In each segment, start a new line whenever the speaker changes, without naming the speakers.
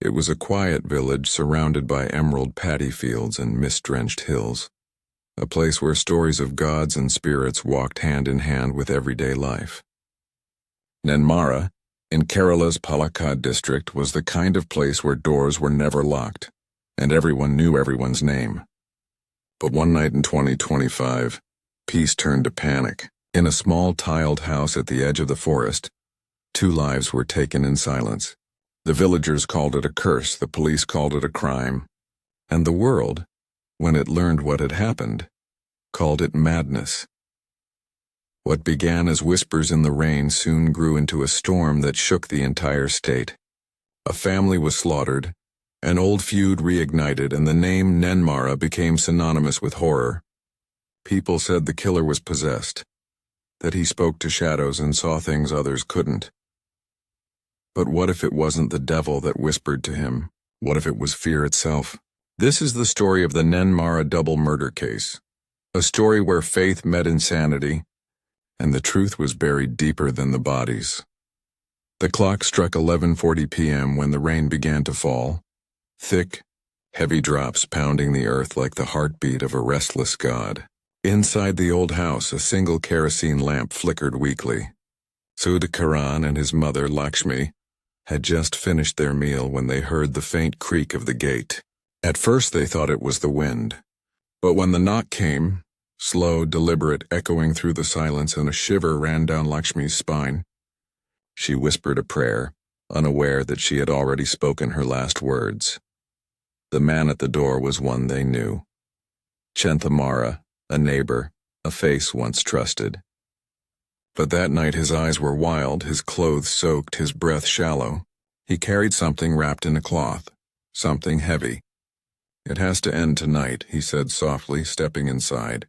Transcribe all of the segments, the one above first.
It was a quiet village surrounded by emerald paddy fields and mist-drenched hills. A place where stories of gods and spirits walked hand in hand with everyday life. Nenmara, in Kerala's Palakkad district, was the kind of place where doors were never locked, and everyone knew everyone's name. But one night in 2025, peace turned to panic. In a small tiled house at the edge of the forest, 2 lives were taken in silence. The villagers called it a curse, the police called it a crime, and the world, when it learned what had happened, called it madness. What began as whispers in the rain soon grew into a storm that shook the entire state. A family was slaughtered, an old feud reignited, and the name Nenmara became synonymous with horror. People said the killer was possessed, that he spoke to shadows and saw things others couldn't. But what if it wasn't the devil that whispered to him? What if it was fear itself? This is the story of the Nenmara Double Murder case, a story where faith met insanity, and the truth was buried deeper than the bodies. The clock struck 11:40 p.m. when the rain began to fall, thick, heavy drops pounding the earth like the heartbeat of a restless god. Inside the old house, a single kerosene lamp flickered weakly. Sudhakaran and his mother, Lakshmi, had just finished their meal when they heard the faint creak of the gate. At first they thought it was the wind, but when the knock came, slow, deliberate, echoing through the silence, and a shiver ran down Lakshmi's spine, she whispered a prayer, unaware that she had already spoken her last words. The man at the door was one they knew. Chenthamara, a neighbor, a face once trusted. But that night his eyes were wild, his clothes soaked, his breath shallow. He carried something wrapped in a cloth, something heavy. "It has to end tonight," he said softly, stepping inside.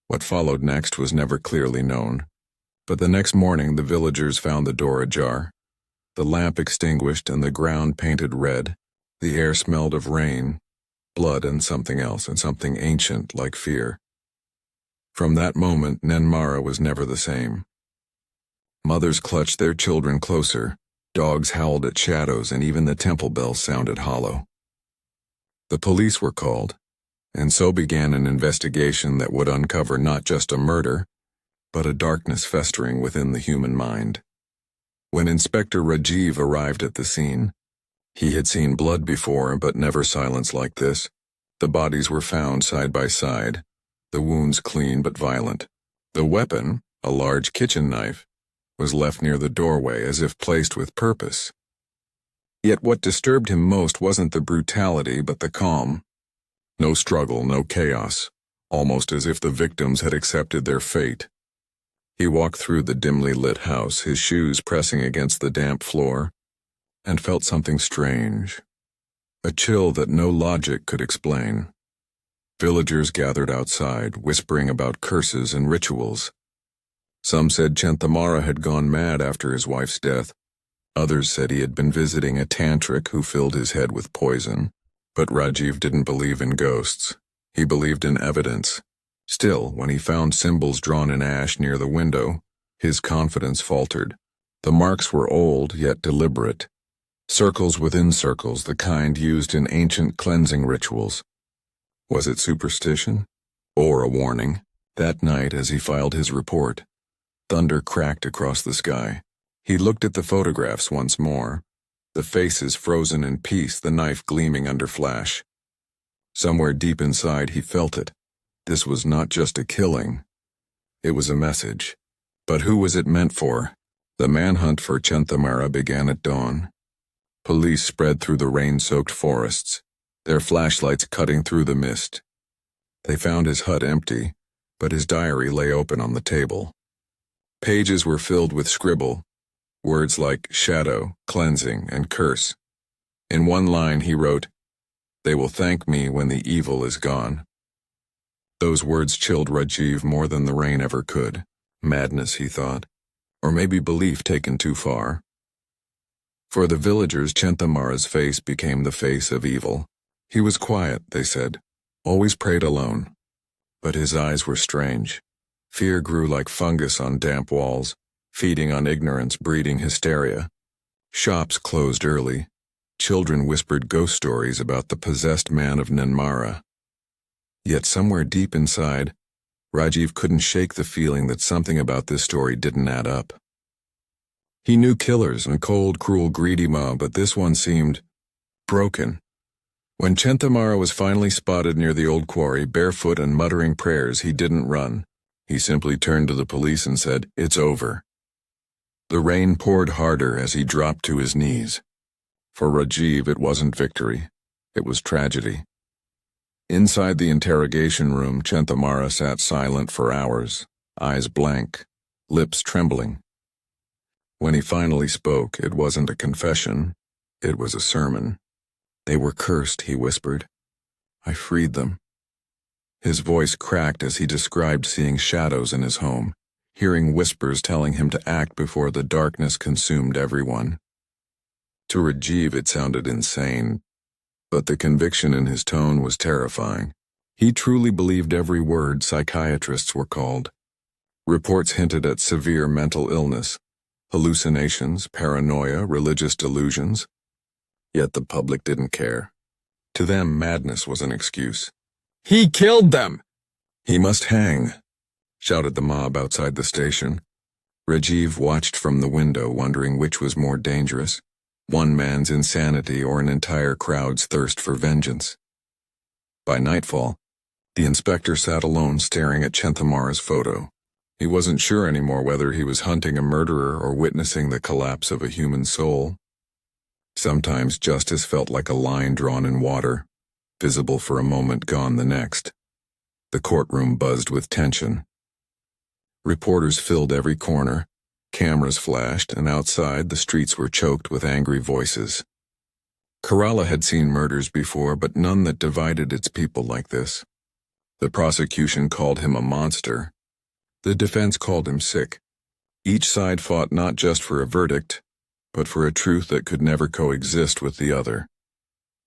What followed next was never clearly known. But the next morning the villagers found the door ajar, the lamp extinguished and the ground painted red. The air smelled of rain, blood, and something else, and something ancient like fear. From that moment, Nenmara was never the same. Mothers clutched their children closer, dogs howled at shadows, and even the temple bells sounded hollow. The police were called, and so began an investigation that would uncover not just a murder, but a darkness festering within the human mind. When Inspector Rajiv arrived at the scene, he had seen blood before, but never silence like this. The bodies were found side by side, the wounds clean but violent. The weapon, a large kitchen knife, was left near the doorway as if placed with purpose. Yet what disturbed him most wasn't the brutality but the calm. No struggle, no chaos, almost as if the victims had accepted their fate. He walked through the dimly lit house, his shoes pressing against the damp floor, and felt something strange, a chill that no logic could explain. Villagers gathered outside, whispering about curses and rituals. Some said Chenthamara had gone mad after his wife's death. Others said he had been visiting a tantric who filled his head with poison. But Rajiv didn't believe in ghosts. He believed in evidence. Still, when he found symbols drawn in ash near the window, his confidence faltered. The marks were old, yet deliberate. Circles within circles, the kind used in ancient cleansing rituals. Was it superstition? Or a warning? That night, as he filed his report, thunder cracked across the sky. He looked at the photographs once more, the faces frozen in peace, the knife gleaming under flash. Somewhere deep inside he felt it. This was not just a killing. It was a message. But who was it meant for? The manhunt for Chenthamara began at dawn. Police spread through the rain-soaked forests, their flashlights cutting through the mist. They found his hut empty, but his diary lay open on the table. Pages were filled with scribble, words like shadow, cleansing, and curse. In one line he wrote, "They will thank me when the evil is gone." Those words chilled Rajiv more than the rain ever could. Madness, he thought, or maybe belief taken too far. For the villagers, Chenthamara's face became the face of evil. He was quiet, they said, always prayed alone. But his eyes were strange. Fear grew like fungus on damp walls, feeding on ignorance, breeding hysteria. Shops closed early. Children whispered ghost stories about the possessed man of Nenmara. Yet somewhere deep inside, Rajiv couldn't shake the feeling that something about this story didn't add up. He knew killers and cold, cruel, greedy mob, but this one seemed broken. When Chentamara was finally spotted near the old quarry, barefoot and muttering prayers, he didn't run. He simply turned to the police and said, "It's over." The rain poured harder as he dropped to his knees. For Rajiv, it wasn't victory. It was tragedy. Inside the interrogation room, Chentamara sat silent for hours, eyes blank, lips trembling. When he finally spoke, it wasn't a confession, it was a sermon. "They were cursed," he whispered. "I freed them." His voice cracked as he described seeing shadows in his home, hearing whispers telling him to act before the darkness consumed everyone. To Rajiv, it sounded insane, but the conviction in his tone was terrifying. He truly believed every word. Psychiatrists were called. Reports hinted at severe mental illness, hallucinations, paranoia, religious delusions. Yet the public didn't care. To them, madness was an excuse. "He killed them!" "He must hang," shouted the mob outside the station. Rajiv watched from the window, wondering which was more dangerous, one man's insanity or an entire crowd's thirst for vengeance. By nightfall, the inspector sat alone staring at Chentamara's photo. He wasn't sure anymore whether he was hunting a murderer or witnessing the collapse of a human soul. Sometimes justice felt like a line drawn in water, visible for a moment, gone the next. The courtroom buzzed with tension. Reporters filled every corner, cameras flashed, and outside the streets were choked with angry voices. Kerala had seen murders before, but none that divided its people like this. The prosecution called him a monster. The defense called him sick. Each side fought not just for a verdict, but for a truth that could never coexist with the other.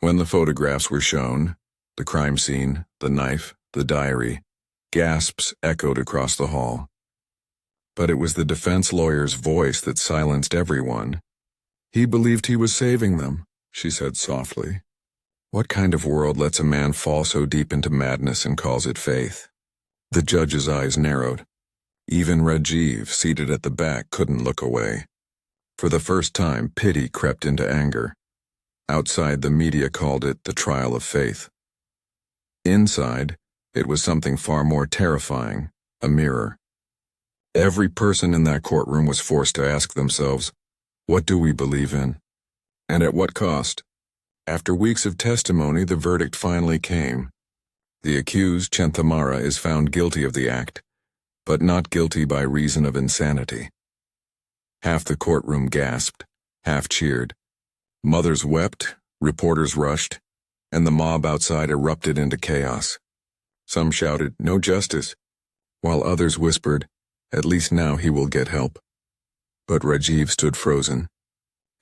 When the photographs were shown, the crime scene, the knife, the diary, gasps echoed across the hall. But it was the defense lawyer's voice that silenced everyone. "He believed he was saving them," she said softly. "What kind of world lets a man fall so deep into madness and calls it faith?" The judge's eyes narrowed. Even Rajiv, seated at the back, couldn't look away. For the first time, pity crept into anger. Outside, the media called it the trial of faith. Inside, it was something far more terrifying, a mirror. Every person in that courtroom was forced to ask themselves, what do we believe in? And at what cost? After weeks of testimony, the verdict finally came. The accused, Chentamara, is found guilty of the act, but not guilty by reason of insanity. Half the courtroom gasped, half cheered. Mothers wept, reporters rushed, and the mob outside erupted into chaos. Some shouted, "No justice," while others whispered, "At least now he will get help." But Rajiv stood frozen.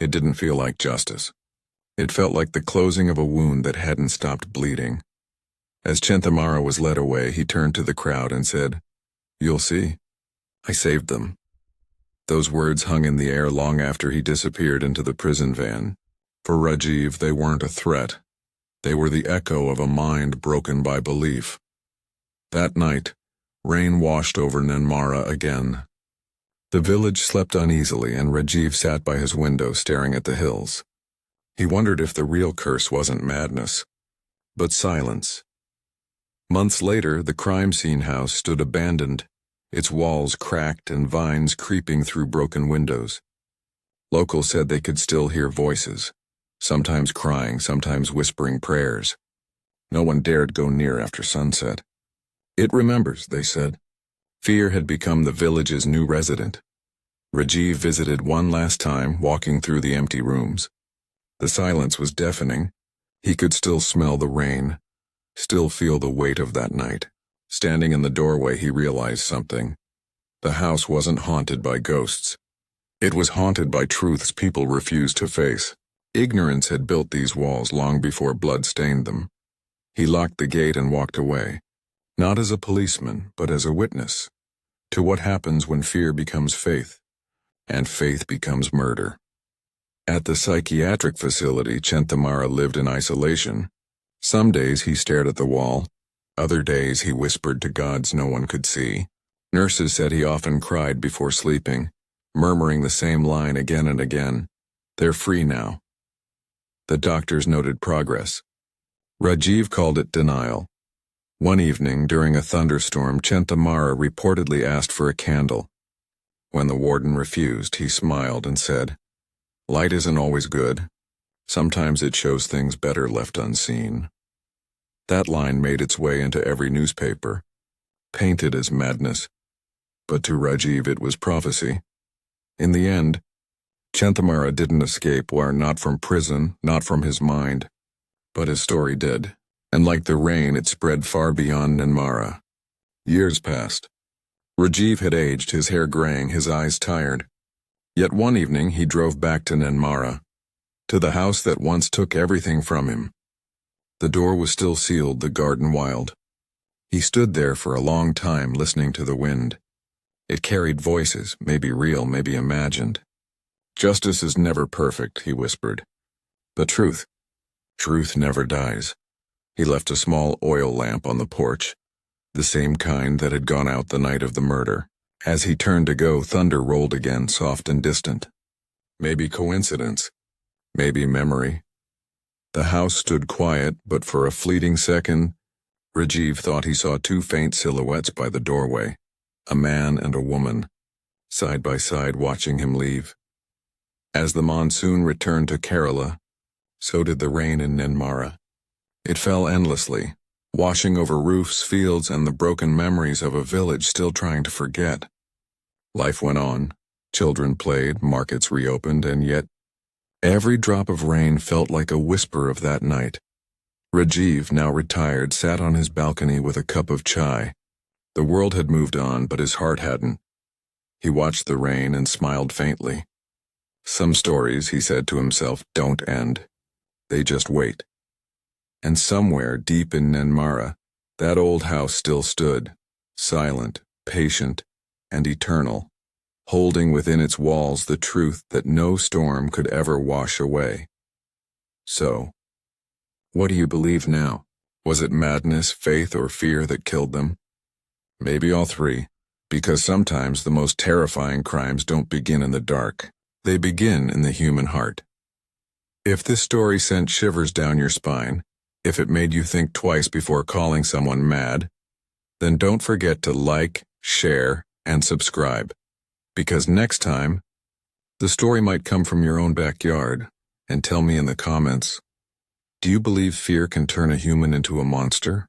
It didn't feel like justice. It felt like the closing of a wound that hadn't stopped bleeding. As Chentamara was led away, he turned to the crowd and said, "You'll see. I saved them." Those words hung in the air long after he disappeared into the prison van. For Rajiv, they weren't a threat. They were the echo of a mind broken by belief. That night, rain washed over Nenmara again. The village slept uneasily, and Rajiv sat by his window staring at the hills. He wondered if the real curse wasn't madness, but silence. Months later, the crime scene house stood abandoned, its walls cracked and vines creeping through broken windows. Locals said they could still hear voices, sometimes crying, sometimes whispering prayers. No one dared go near after sunset. "It remembers," they said. Fear had become the village's new resident. Rajiv visited one last time, walking through the empty rooms. The silence was deafening. He could still smell the rain, still feel the weight of that night. Standing in the doorway, he realized something. The house wasn't haunted by ghosts. It was haunted by truths people refused to face. Ignorance had built these walls long before blood stained them. He locked the gate and walked away. Not as a policeman, but as a witness to what happens when fear becomes faith, and faith becomes murder. At the psychiatric facility, Nenmara lived in isolation. Some days he stared at the wall. Other days he whispered to gods no one could see. Nurses said he often cried before sleeping, murmuring the same line again and again. They're free now. The doctors noted progress. Rajiv called it denial. One evening, during a thunderstorm, Nenmara reportedly asked for a candle. When the warden refused, he smiled and said, "Light isn't always good. Sometimes it shows things better left unseen." That line made its way into every newspaper, painted as madness. But to Rajiv it was prophecy. In the end, Nenmara didn't escape, not from prison, not from his mind. But his story did, and like the rain, it spread far beyond Nenmara. Years passed. Rajiv had aged, his hair graying, his eyes tired. Yet one evening he drove back to Nenmara, to the house that once took everything from him. The door was still sealed, the garden wild. He stood there for a long time, listening to the wind. It carried voices, maybe real, maybe imagined. "Justice is never perfect," he whispered. "But truth never dies." He left a small oil lamp on the porch, the same kind that had gone out the night of the murder. As he turned to go, thunder rolled again, soft and distant. Maybe coincidence, maybe memory. The house stood quiet, but for a fleeting second, Rajiv thought he saw two faint silhouettes by the doorway, a man and a woman, side by side watching him leave. As the monsoon returned to Kerala, so did the rain in Nenmara. It fell endlessly, washing over roofs, fields, and the broken memories of a village still trying to forget. Life went on. Children played, markets reopened, and yet every drop of rain felt like a whisper of that night. Rajiv, now retired, sat on his balcony with a cup of chai. The world had moved on, but his heart hadn't. He watched the rain and smiled faintly. Some stories, he said to himself, don't end. They just wait. And somewhere deep in Nenmara, that old house still stood, silent, patient, and eternal, holding within its walls the truth that no storm could ever wash away. So, what do you believe now? Was it madness, faith, or fear that killed them? Maybe all three, because sometimes the most terrifying crimes don't begin in the dark. They begin in the human heart. If this story sent shivers down your spine, if it made you think twice before calling someone mad, then don't forget to like, share, and subscribe. Because next time, the story might come from your own backyard. And tell me in the comments, do you believe fear can turn a human into a monster?